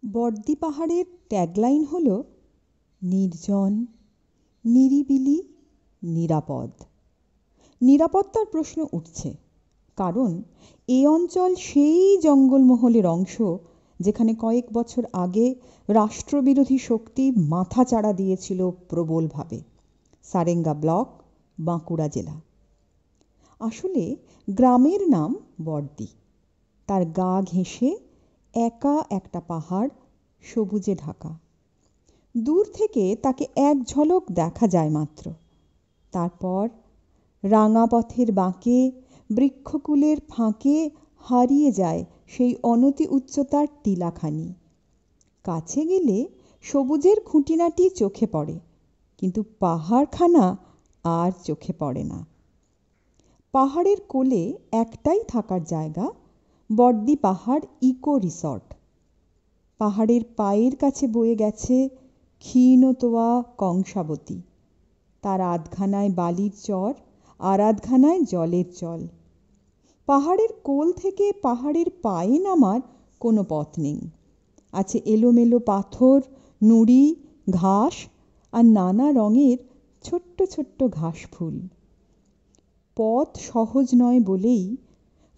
বর্দি পাহাড়ের ট্যাগলাইন হল নির্জন, নিরিবিলি, নিরাপদ। নিরাপত্তার প্রশ্ন উঠছে, কারণ এ অঞ্চল সেই জঙ্গলমহলের অংশ যেখানে কয়েক বছর আগে রাষ্ট্রবিরোধী শক্তি মাথাচাড়া দিয়েছিল প্রবলভাবে। সারেঙ্গা ব্লক, বাঁকুড়া জেলা। আসলে গ্রামের নাম বর্দি, তার গা ঘেঁষে একা একটা পাহাড়, সবুজে ঢাকা। দূর থেকে তাকে এক ঝলক দেখা যায় মাত্র। তারপর রাঙা পথের বাঁকে, বৃক্ষকুলের ফাঁকে হারিয়ে যায় সেই অনতি উচ্চতার টিলাখানি। কাছে গেলে সবুজের খুঁটিনাটি চোখে পড়ে, কিন্তু পাহাড়খানা আর চোখে পড়ে না। পাহাড়ের কোলে একটাই থাকার জায়গা, বর্দি পাহাড় ইকো রিসর্ট। পাহাড়ের পায়ের কাছে বয়ে গেছে ক্ষীণতোয়া কংসাবতী, তার আধখানায় বালির চর, আর আধখানায় জলের চল। পাহাড়ের কোল থেকে পাহাড়ের পায়ে নামার কোনো পথ নেই। আছে এলোমেলো পাথর, নুড়ি, ঘাস আর নানা রঙের ছোট্ট ছোট্ট ঘাস ফুল। পথ সহজ নয় বলেই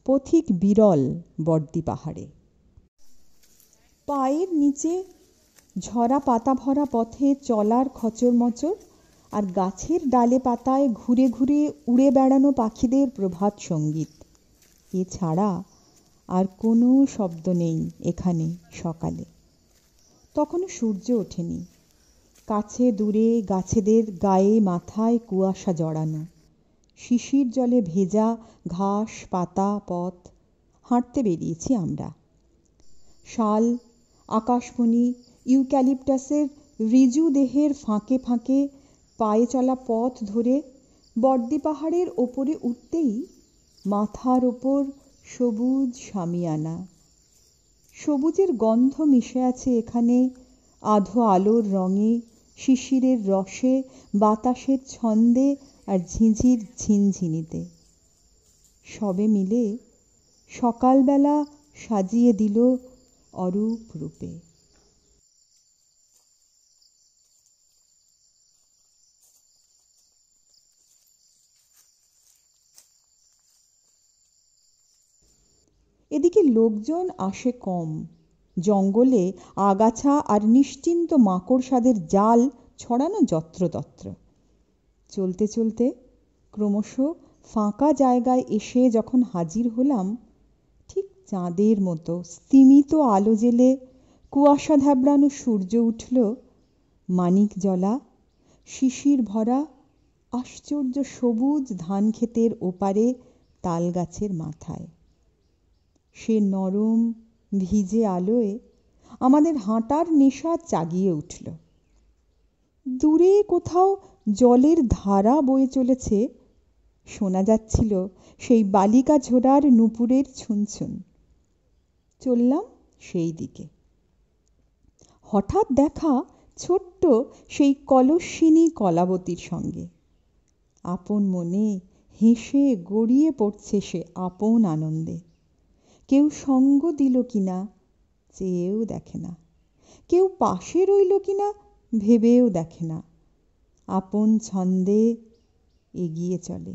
পথিক বিরল বর্দি পাহাড়ে। পায়ের নিচে ঝরা পাতা ভরা পথে চলার খচরমচর, আর গাছের ডালে পাতায় ঘুরে ঘুরে উড়ে বেড়ানো পাখিদের প্রভাত সঙ্গীত। এছাড়া আর কোনো শব্দ নেই এখানে সকালে। তখনও সূর্য ওঠেনি। কাছে দূরে গাছেদের গায়ে মাথায় কুয়াশা জড়ানো, শিশির জলে ভেজা ঘাস পাতা পথ। হাঁটতে বেরিয়েছি আমরা। শাল, আকাশমণি, ইউক্যালিপটাসের ঋজু দেহের ফাঁকে ফাঁকে পায়ে চলা পথ ধরে বর্দি পাহাড়ের ওপরে উঠতেই মাথার ওপর সবুজ শামিয়ানা। সবুজের গন্ধ মিশে আছে এখানে আধো আলোর রঙে, শিশিরের রসে, বাতাসের ছন্দে আর ঝিঁঝির ঝিনঝিনিতে। সবে মিলে সকালবেলা সাজিয়ে দিল অরূপ রূপে। এদিকে লোকজন আসে কম। জঙ্গলে আগাছা আর নিশ্চিন্ত মাকড়সাদের জাল ছড়ানো যত্রতত্র। চলতে চলতে ক্রমশ ফাঁকা জায়গায় এসে যখন হাজির হলাম, ঠিক চাঁদের মতো স্তিমিত আলো জেলে কুয়াশা ধ্যাবড়ানো সূর্য উঠল মানিক জলা, শিশির ভরা আশ্চর্য সবুজ ধান ক্ষেতের ওপারে তাল গাছের মাথায়। সে নরম ভিজে আলোয় আমাদের হাঁটার নেশা জাগিয়ে উঠল। দূরে কোথাও জলের ধারা বয়ে চলেছে, শোনা যাচ্ছিল সেই বালিকা ঝোড়ার নুপুরের ছুনছুন। চললাম সেই দিকে। হঠাৎ দেখা ছোট্ট সেই কলস্বিনী কলাবতীর সঙ্গে। আপন মনে হেসে গড়িয়ে পড়ছে সে আপন আনন্দে। কেউ সঙ্গ দিল কিনা চেয়েও দেখে না, কেউ পাশে রইল কিনা ভেবেও দেখে না। আপন ছন্দে এগিয়ে চলে।